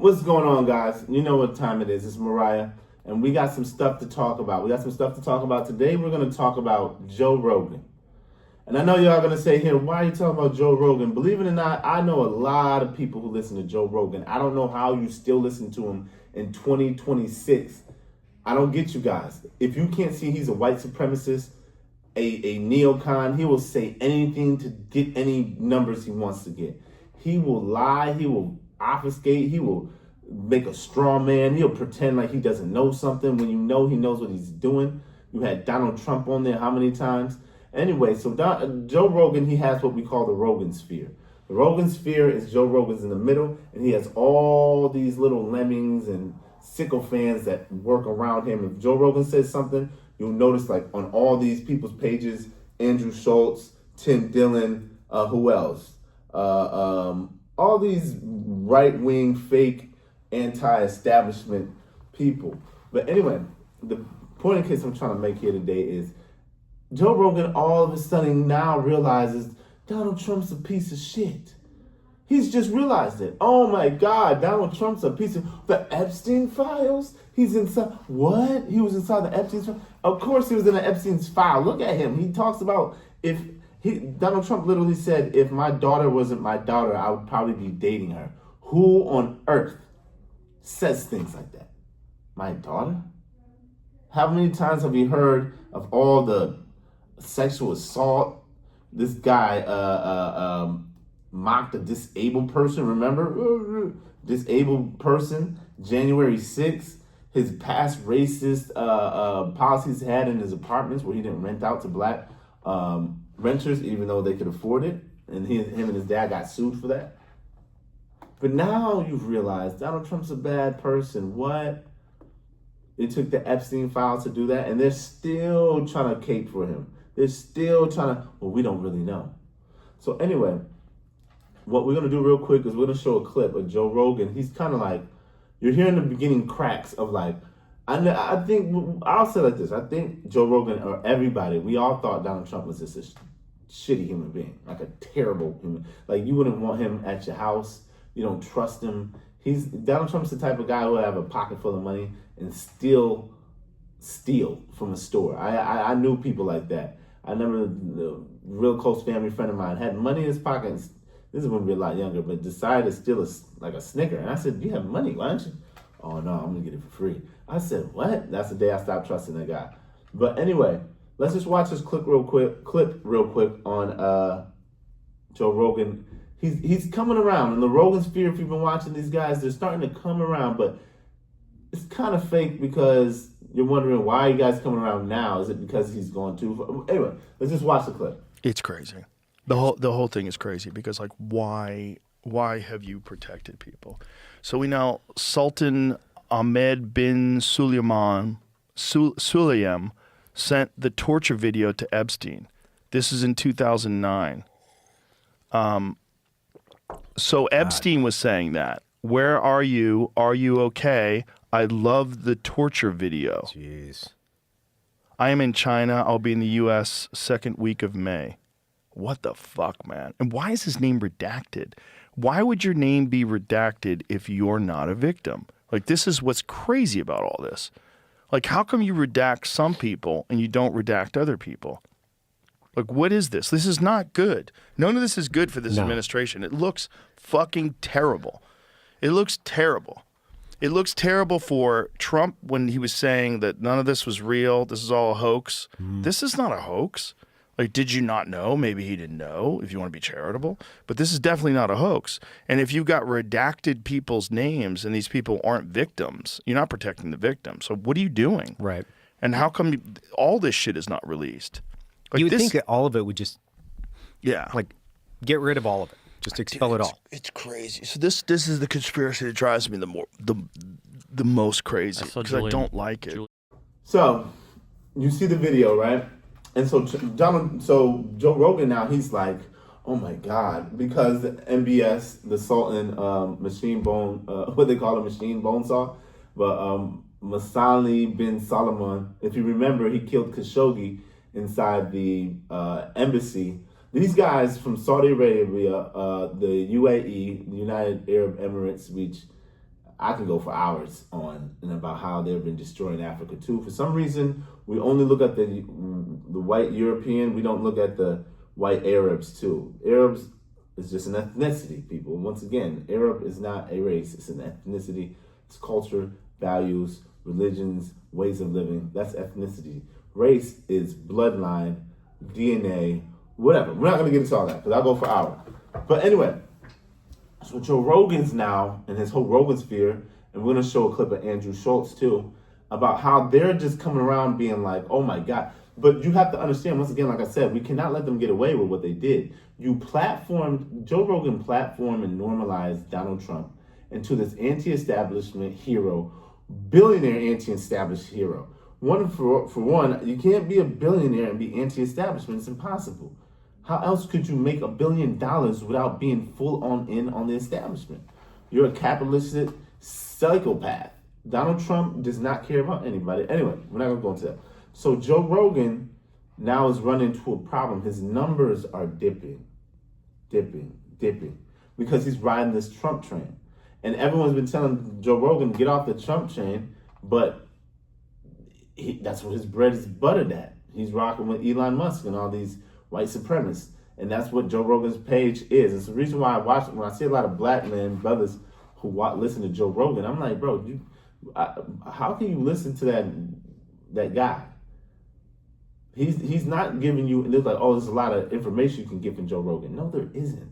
What's going on, guys? You know what time it is. It's Mariah, and we got some stuff to talk about. Today. We're going to talk about Joe Rogan. And I know y'all going to say here, why are you talking about Joe Rogan? Believe it or not, I know a lot of people who listen to Joe Rogan. I don't know how you still listen to him in 2026. I don't get you guys. If you can't see he's a white supremacist, a neocon, he will say anything to get any numbers he wants to get. He will lie, he will obfuscate, he will make a straw man, he'll pretend like he doesn't know something when you know he knows what he's doing. You had Donald Trump on there how many times? Anyway, so Joe Rogan, he has what we call the Rogan sphere. The Rogan sphere is Joe Rogan's in the middle, and he has all these little lemmings and sycophants that work around him. If Joe Rogan says something, you'll notice like on all these people's pages, Andrew Schultz, Tim Dillon, who else? All these right-wing, fake, anti-establishment people. But anyway, the point in case I'm trying to make here today is Joe Rogan all of a sudden now realizes Donald Trump's a piece of shit. He's just realized it. Oh my God, Donald Trump's a piece of... The Epstein files? He's inside... What? He was inside the Epstein file? Of course he was in the Epstein's file. Look at him. He talks about if... Donald Trump literally said, if my daughter wasn't my daughter, I would probably be dating her. Who on earth says things like that? My daughter? How many times have we heard of all the sexual assault? This guy mocked a disabled person, remember? Disabled person, January 6th. His past racist policies he had in his apartments where he didn't rent out to black renters even though they could afford it. And him and his dad got sued for that. But now you've realized Donald Trump's a bad person. What? They took the Epstein files to do that, and they're still trying to cape for him. They're still trying to, well, we don't really know. So anyway, what we're going to do real quick is we're going to show a clip of Joe Rogan. He's kind of like, you're hearing the beginning cracks of like, I think, I'll say like this. I think Joe Rogan or everybody, we all thought Donald Trump was just a shitty human being, like a terrible human. Like you wouldn't want him at your house. You don't trust him. Donald Trump's the type of guy who would have a pocket full of money and steal from a store. I knew people like that. I remember a real close family friend of mine had money in his pocket. And this is when we were a lot younger, but decided to steal a Snicker. And I said, "You have money, why don't you?" "Oh no, I'm gonna get it for free." I said, "What?" That's the day I stopped trusting that guy. But anyway, let's just watch this clip real quick on Joe Rogan. He's coming around. In the Rogan sphere, if you've been watching these guys, they're starting to come around, but it's kind of fake because you're wondering why you guys coming around now. Is it because he's gone too far? Anyway, let's just watch the clip. It's crazy. The whole thing is crazy because like why have you protected people? So we know Sultan Ahmed bin Sulayem sent the torture video to Epstein. This is in 2009. So Epstein was saying that. Where are you? Are you okay? I love the torture video. Jeez. I am in China. I'll be in the U.S. second week of May. What the fuck, man? And why is his name redacted? Why would your name be redacted if you're not a victim? Like, this is what's crazy about all this. Like, how come you redact some people and you don't redact other people? Like, what is this? This is not good. None of this is good for this administration. It looks fucking terrible. It looks terrible. It looks terrible for Trump when he was saying that none of this was real. This is all a hoax. This is not a hoax. Like, did you not know? Maybe he didn't know, if you want to be charitable. But this is definitely not a hoax. And if you've got redacted people's names and these people aren't victims, you're not protecting the victim. So what are you doing? Right. And how come all this shit is not released? Like, you would think that all of it would just, yeah, like, get rid of all of it. Just expel it all. It's crazy. So this is the conspiracy that drives me the most crazy because I don't like it. So you see the video, right? And so Joe Rogan now, he's like, oh my God, because the MBS, the Sultan machine bone, what they call a machine bone saw, but Masali bin Salman, if you remember, he killed Khashoggi inside the embassy. These guys from Saudi Arabia, the UAE, the United Arab Emirates, which I can go for hours on and about how they've been destroying Africa too. For some reason, we only look at the white European. We don't look at the white Arabs too. Arabs is just an ethnicity, people. Once again, Arab is not a race. It's an ethnicity. It's culture, values, religions, ways of living. That's ethnicity. Race is bloodline, DNA, whatever. We're not going to get into all that because I'll go for hours. But anyway, so Joe Rogan's now in his whole Rogan sphere, and we're going to show a clip of Andrew Schultz too, about how they're just coming around being like, oh my God. But you have to understand, once again, like I said, we cannot let them get away with what they did. Joe Rogan platformed and normalized Donald Trump into this anti-establishment hero, billionaire anti-established hero. For one, you can't be a billionaire and be anti-establishment. It's impossible. How else could you make $1 billion without being full on in on the establishment? You're a capitalistic psychopath. Donald Trump does not care about anybody. Anyway, we're not going to go into that. So Joe Rogan now is running into a problem. His numbers are dipping, because he's riding this Trump train. And everyone's been telling Joe Rogan to get off the Trump train, but that's what his bread is buttered at. He's rocking with Elon Musk and all these white supremacists. And that's what Joe Rogan's page is. It's the reason why when I see a lot of black men, brothers who listen to Joe Rogan, I'm like, bro, how can you listen to that guy? He's not giving you, and it's like, oh, there's a lot of information you can get from Joe Rogan. No, there isn't.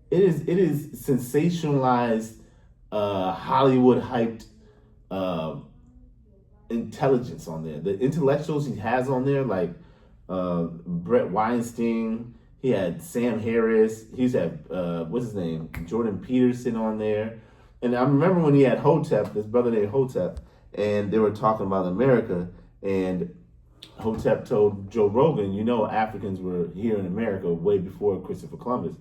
It is sensationalized, Hollywood hyped intelligence on there. The intellectuals he has on there, like Brett Weinstein, he had Sam Harris, he's had what's his name, Jordan Peterson on there. And I remember when he had Hotep, this brother named Hotep, and they were talking about America, and Hotep told Joe Rogan, you know, Africans were here in America way before Christopher Columbus.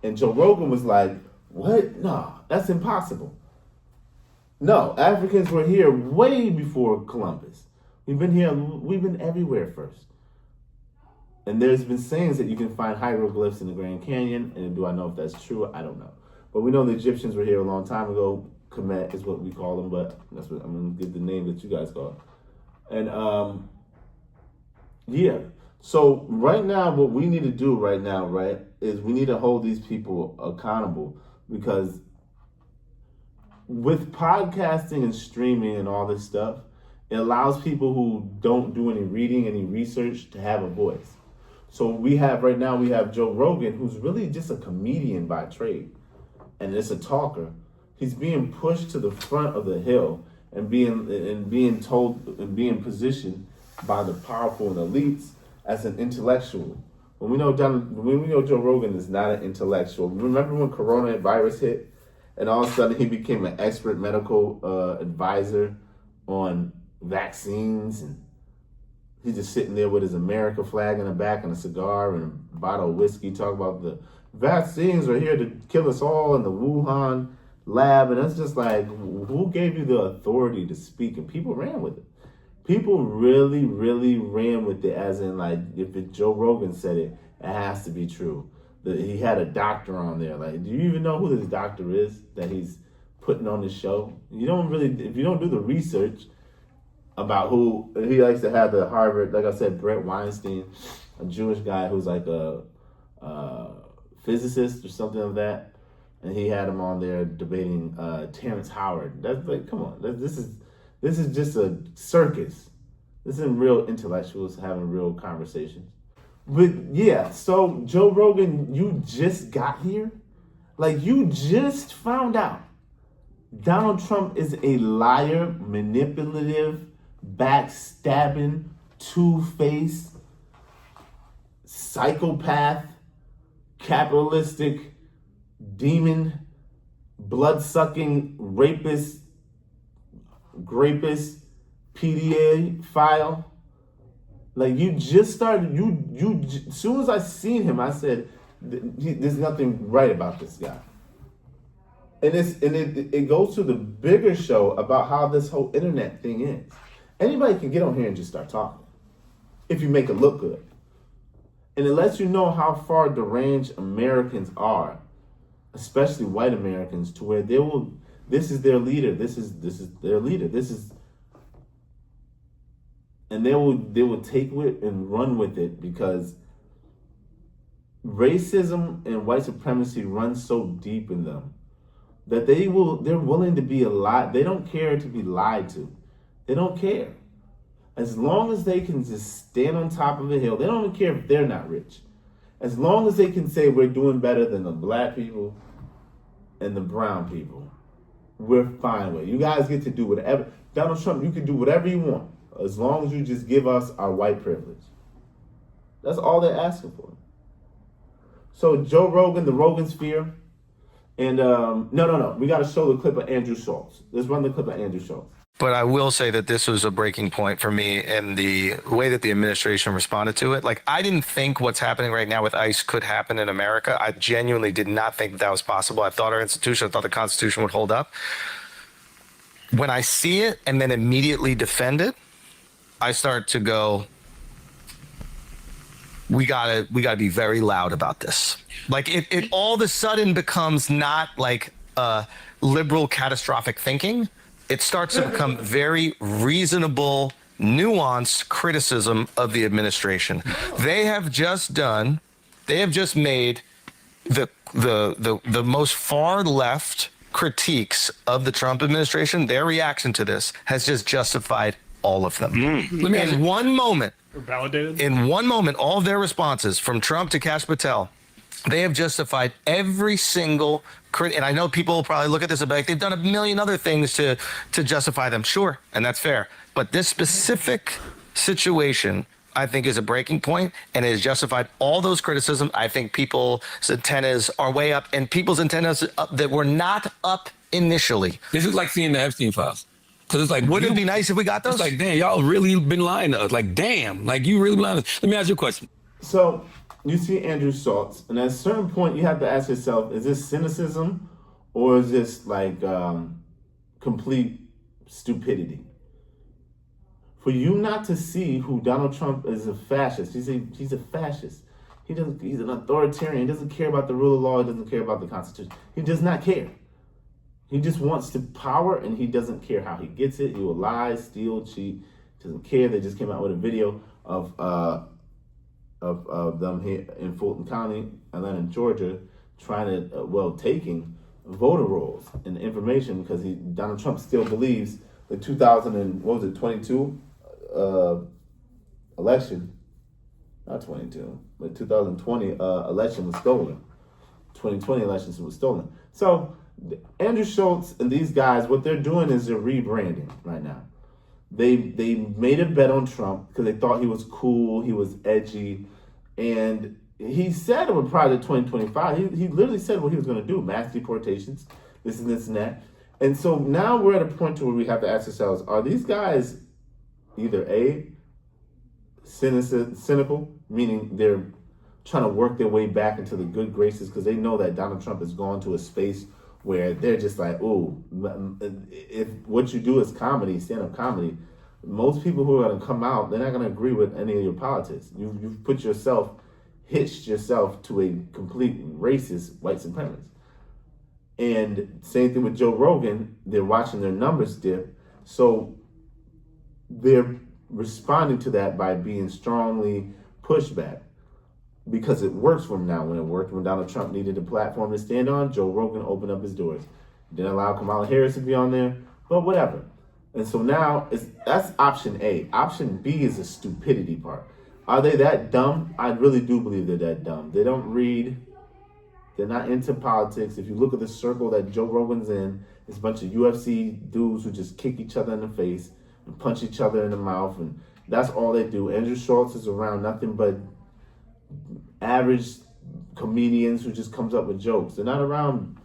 And Joe Rogan was like, what? No, that's impossible. No, Africans were here way before Columbus. We've been everywhere first. And there's been sayings that you can find hieroglyphs in the Grand Canyon. And do I know if that's true? I don't know. But we know the Egyptians were here a long time ago. Kemet is what we call them, but that's what I'm going to give the name that you guys call it. And yeah. So right now, what we need to do right now, right, is we need to hold these people accountable, because with podcasting and streaming and all this stuff, it allows people who don't do any reading, any research, to have a voice. So we have Joe Rogan, who's really just a comedian by trade, and it's a talker. He's being pushed to the front of the hill and being told and being positioned by the powerful and elites as an intellectual. When we know Joe Rogan is not an intellectual. Remember when coronavirus hit, and all of a sudden he became an expert medical advisor on vaccines, and he's just sitting there with his America flag in the back and a cigar and a bottle of whiskey, talking about the vaccines are here to kill us all in the Wuhan lab. And it's just like, who gave you the authority to speak? And people ran with it. People really, really ran with it, as in, like, if Joe Rogan said it, it has to be true. He had a doctor on there. Like, do you even know who this doctor is that he's putting on the show? If you don't do the research about who he likes to have, the Harvard, like I said, Brett Weinstein, a Jewish guy who's like a physicist or something like that, and he had him on there debating Terrence Howard. That's like, come on, this is just a circus. This isn't real intellectuals having real conversations. But yeah, so Joe Rogan, you just got here? Like, you just found out Donald Trump is a liar, manipulative, backstabbing, two-faced, psychopath, capitalistic, demon, blood-sucking, rapist, PDA file. Like, you just started, as soon as I seen him, I said, there's nothing right about this guy. And it goes to the bigger show about how this whole internet thing is. Anybody can get on here and just start talking if you make it look good. And it lets you know how far deranged Americans are, especially white Americans, to where This is their leader. This is their leader. And they will take it and run with it because racism and white supremacy runs so deep in them that they're willing to be lied. They don't care to be lied to. They don't care. As long as they can just stand on top of a hill, they don't even care if they're not rich. As long as they can say we're doing better than the black people and the brown people, we're fine with it. You guys get to do whatever. Donald Trump, you can do whatever you want as long as you just give us our white privilege. That's all they're asking for. So Joe Rogan, the Rogan Sphere, and no. We got to show the clip of Andrew Schultz. Let's run the clip of Andrew Schultz. But I will say that this was a breaking point for me in the way that the administration responded to it. Like, I didn't think what's happening right now with ICE could happen in America. I genuinely did not think that was possible. I thought our institution, I thought the Constitution would hold up. When I see it and then immediately defend it, I start to go, we gotta be very loud about this. Like, it all of a sudden becomes not like liberal catastrophic thinking. It starts to become very reasonable, nuanced criticism of the administration. They have just made the most far left critiques of the Trump administration. Their reaction to this has just justified all of them. In one moment, validated. In one moment, all of their responses from Trump to Kash Patel, they have justified every single and I know people will probably look at this and be like, they've done a million other things to justify them. Sure, and that's fair. But this specific situation, I think, is a breaking point, and it has justified all those criticisms. I think people's antennas are way up, and people's antennas that were not up initially. This is like seeing the Epstein files. Because it's like, wouldn't it be nice if we got those? It's like, damn, y'all really been lying to us. Like, damn, like you really been lying to us. Let me ask you a question. So you see Andrew Schultz, and at a certain point, you have to ask yourself: is this cynicism, or is this like complete stupidity? For you not to see who Donald Trump is a fascist. He's a fascist. He's an authoritarian. He doesn't care about the rule of law. He doesn't care about the Constitution. He does not care. He just wants the power, and he doesn't care how he gets it. He will lie, steal, cheat. Doesn't care. They just came out with a video of them here in Fulton County, Atlanta, Georgia, trying to taking voter rolls and information because Donald Trump still believes the 22 election, not 22, but 2020 election was stolen. 2020 elections was stolen. So Andrew Schultz and these guys, what they're doing is they're rebranding right now. They made a bet on Trump because they thought he was cool, he was edgy, and he said it would probably 2025. He literally said what he was going to do: mass deportations, this and this and that. And so now we're at a point where we have to ask ourselves: are these guys either A, cynical, meaning they're trying to work their way back into the good graces because they know that Donald Trump has gone to a space where they're just like, oh, if what you do is comedy, stand-up comedy, most people who are going to come out, they're not going to agree with any of your politics. You've hitched yourself to a complete racist white supremacist. And same thing with Joe Rogan, they're watching their numbers dip. So they're responding to that by being strongly pushed back because it works for them now. When it worked when Donald Trump needed a platform to stand on, Joe Rogan opened up his doors. Didn't allow Kamala Harris to be on there, but whatever. And so now that's option A. Option B is the stupidity part. Are they that dumb? I really do believe they're that dumb. They don't read. They're not into politics. If you look at the circle that Joe Rogan's in, it's a bunch of UFC dudes who just kick each other in the face and punch each other in the mouth, and that's all they do. Andrew Schultz is around nothing but average comedians who just comes up with jokes. They're not around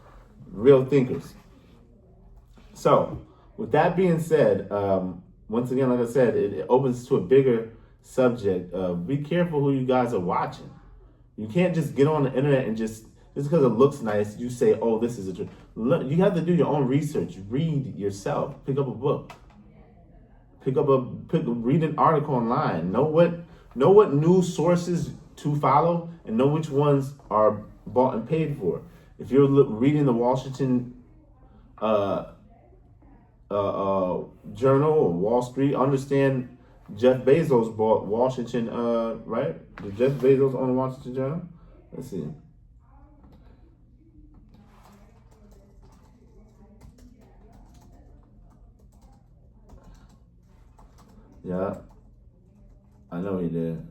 real thinkers. So, with that being said, once again, like I said, it opens to a bigger subject of be careful who you guys are watching. You can't just get on the internet and just because it looks nice, you say, oh, this is a truth. You have to do your own research. Read yourself. Pick up a book. Read an article online. Know what news sources to follow and know which ones are bought and paid for. If you're reading the Washington uh, Journal or Wall Street. Understand Jeff Bezos bought Washington, right? Did Jeff Bezos own the Washington Journal? Let's see. Yeah, I know he did.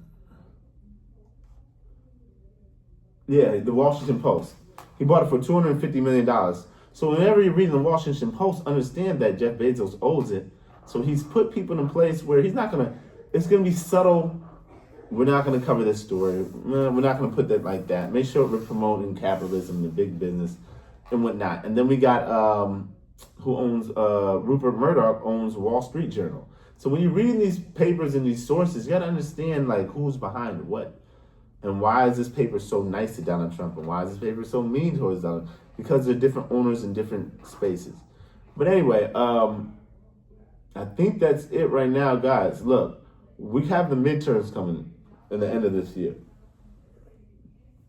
Yeah, the Washington Post. He bought it for $250 million. So whenever you're reading the Washington Post, understand that Jeff Bezos owns it. So he's put people in a place where he's not gonna. It's gonna be subtle. We're not gonna cover this story. We're not gonna put that like that. Make sure we're promoting capitalism, the big business, and whatnot. And then we got who owns Rupert Murdoch owns Wall Street Journal. So when you're reading these papers and these sources, you got to understand like who's behind what, and why is this paper so nice to Donald Trump, and why is this paper so mean towards Donald? Because they're different owners in different spaces. But anyway, I think that's it right now, guys. Look, we have the midterms coming in the end of this year,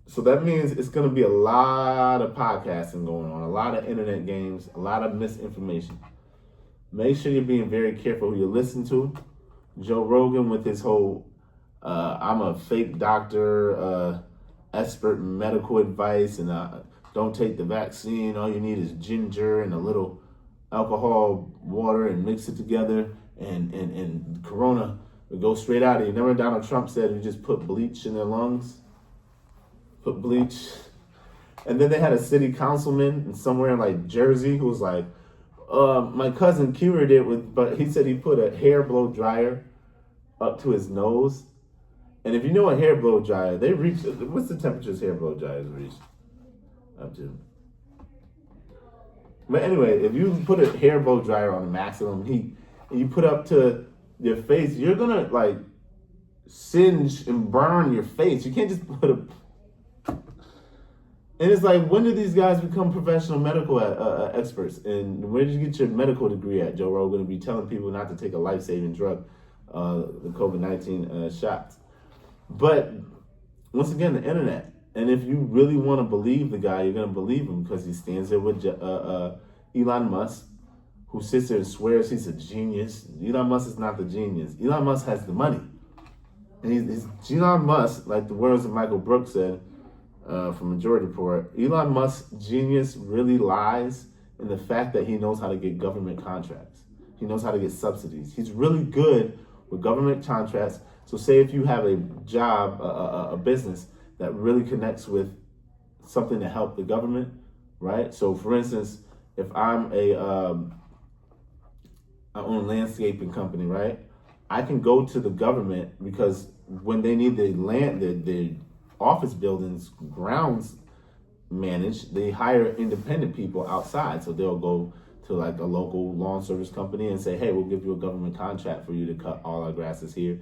so that means it's going to be a lot of podcasting going on, a lot of internet games, a lot of misinformation. Make sure you're being very careful who you listen to. Joe Rogan with his whole, I'm a fake doctor, expert in medical advice, and don't take the vaccine. All you need is ginger and a little alcohol, water, and mix it together, and Corona will go straight out of you. Remember Donald Trump said you just put bleach in their lungs? Put bleach. And then they had a city councilman in somewhere in like Jersey who was like, my cousin cured it but he said he put a hair blow dryer up to his nose. And if you know a hair blow dryer, they reach, what's the temperatures hair blow dryers reach up to? But anyway, if you put a hair blow dryer on the maximum heat and you put up to your face, you're gonna like singe and burn your face. You can't just put a. And it's like, when did these guys become professional medical experts? And where did you get your medical degree at, Joe Rogan, to be telling people not to take a life-saving drug, the COVID-19 shots? But once again, the internet. And if you really want to believe the guy, you're going to believe him because he stands there with Elon Musk, who sits there and swears he's a genius. Elon Musk is not the genius. Elon Musk has the money. And Elon Musk, like the words of Michael Brooks said, from Majority Report, Elon Musk's genius really lies in the fact that he knows how to get government contracts. He knows how to get subsidies. He's really good with government contracts. So say if you have a job, a business that really connects with something to help the government, right? So for instance, if I own a landscaping company, right? I can go to the government because when they need the land, the office buildings grounds managed, they hire independent people outside. So they'll go to like a local lawn service company and say, hey, we'll give you a government contract for you to cut all our grasses here.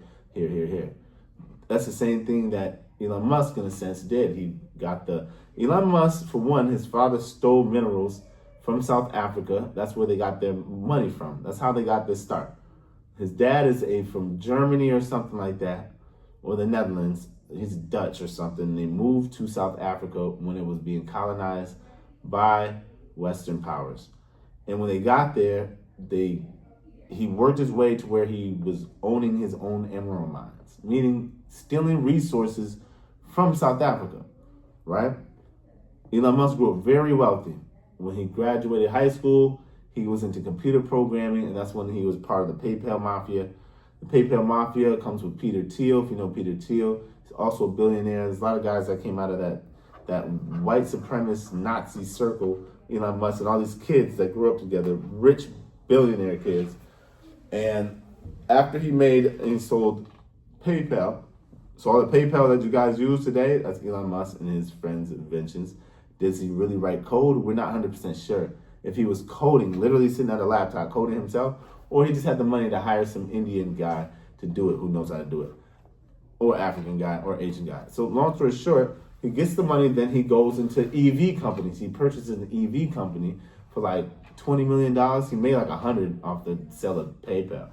That's the same thing that Elon Musk, in a sense, did. Elon Musk, for one, his father stole minerals from South Africa. That's where they got their money from. That's how they got their start. His dad is from Germany or something like that, or the Netherlands. He's Dutch or something. They moved to South Africa when it was being colonized by Western powers. And when they got there, he worked his way to where he was owning his own emerald mines, meaning stealing resources from South Africa, right? Elon Musk grew up very wealthy. When he graduated high school, he was into computer programming, and that's when he was part of the PayPal Mafia. The PayPal Mafia comes with Peter Thiel, if you know Peter Thiel. He's also a billionaire. There's a lot of guys that came out of that white supremacist Nazi circle, Elon Musk, and all these kids that grew up together, rich billionaire kids. And after he sold PayPal, so all the PayPal that you guys use today, that's Elon Musk and his friends' inventions. Does he really write code? We're not 100% sure. If he was coding, literally sitting at a laptop coding himself, or he just had the money to hire some Indian guy to do it who knows how to do it, or African guy, or Asian guy. So long story short, he gets the money, then he goes into EV companies. He purchases an EV company for like $20 million. He made like 100 off the sale of PayPal.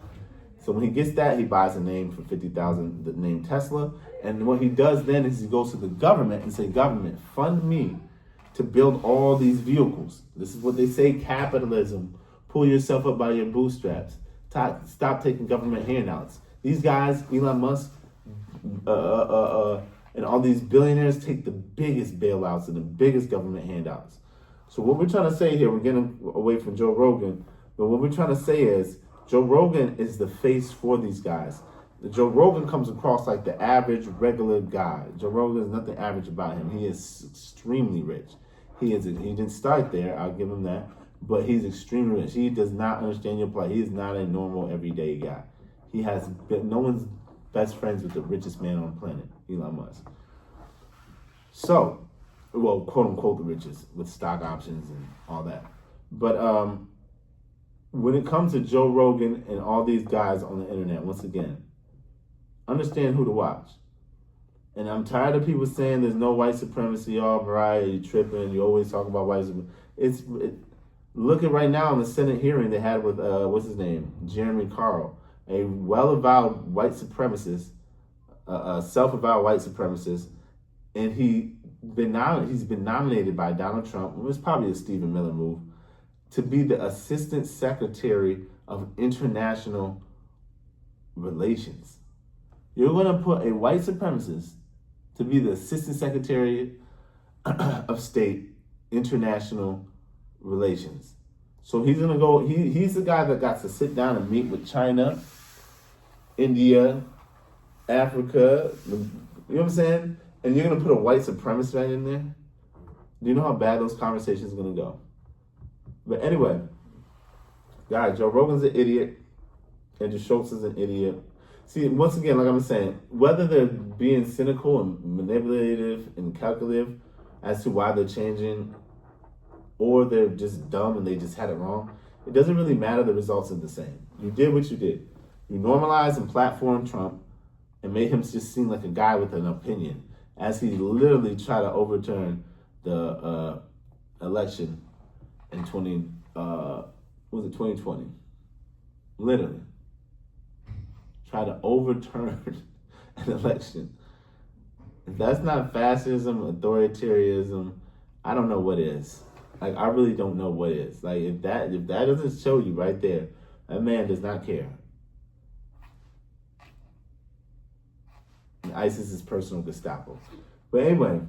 So when he gets that, he buys a name for $50,000, the name Tesla. And what he does then is he goes to the government and say, government, fund me to build all these vehicles. This is what they say, capitalism. Pull yourself up by your bootstraps. Stop taking government handouts. These guys, Elon Musk, and all these billionaires take the biggest bailouts and the biggest government handouts. So what we're trying to say here, we're getting away from Joe Rogan, but what we're trying to say is Joe Rogan is the face for these guys. Joe Rogan comes across like the average, regular guy. Joe Rogan is nothing average about him. He is extremely rich. He didn't start there, I'll give him that, but he's extremely rich. He does not understand your plight. He is not a normal, everyday guy. No one's best friends with the richest man on the planet, Elon Musk. So, well, quote unquote the richest, with stock options and all that. But when it comes to Joe Rogan and all these guys on the internet, once again, understand who to watch. And I'm tired of people saying there's no white supremacy. Oh, Mariah, you tripping. You always talk about white supremacy. Look at right now in the Senate hearing they had with, what's his name? Jeremy Carl, a well-avowed white supremacist, a self-avowed white supremacist. And he's been nominated by Donald Trump. It was probably a Stephen Miller move to be the Assistant Secretary of International Relations. You're going to put a white supremacist to be the Assistant Secretary of State, International Relations. So he's going to go, he's the guy that got to sit down and meet with China, India, Africa, you know what I'm saying? And you're going to put a white supremacist right in there? Do you know how bad those conversations are going to go? But anyway, guys, Joe Rogan's an idiot. Andrew Schultz is an idiot. See, once again, like I'm saying, whether they're being cynical and manipulative and calculative as to why they're changing, or they're just dumb and they just had it wrong, it doesn't really matter. The results are the same. You did what you did. You normalized and platformed Trump and made him just seem like a guy with an opinion, as he literally tried to overturn the election in 2020? Literally. Try to overturn an election. If that's not fascism, authoritarianism, I don't know what is. Like, I really don't know what is. Like, if that doesn't show you right there, that man does not care. And ISIS is personal Gestapo. But anyway,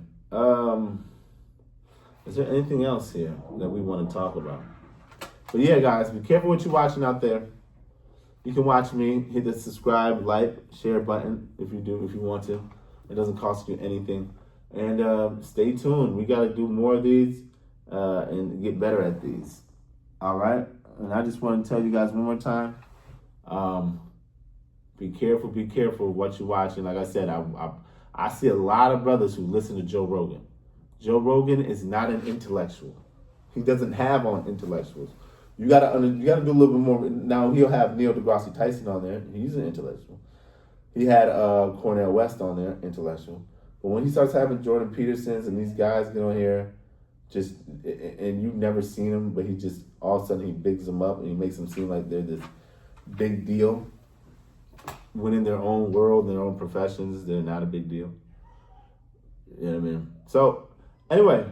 is there anything else here that we want to talk about? But yeah, guys, be careful what you're watching out there. You can watch me, hit the subscribe, like, share button if you want to. It doesn't cost you anything. And stay tuned. We got to do more of these and get better at these. All right? And I just want to tell you guys one more time, be careful what you're watching. Like I said, I see a lot of brothers who listen to Joe Rogan. Joe Rogan is not an intellectual. He doesn't have on intellectuals. You gotta do a little bit more. Now he'll have Neil deGrasse Tyson on there. He's an intellectual. He had Cornel West on there, intellectual. But when he starts having Jordan Petersons and these guys get on here, and you've never seen him, but he just all of a sudden he bigs them up and he makes them seem like they're this big deal. When in their own world, in their own professions, they're not a big deal. You know what I mean? So anyway.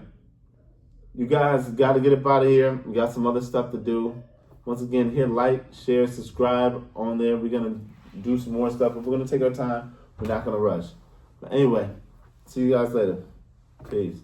You guys got to get up out of here. We got some other stuff to do. Once again, hit like, share, subscribe on there. We're going to do some more stuff. But we're going to take our time. We're not going to rush. But anyway, see you guys later. Peace.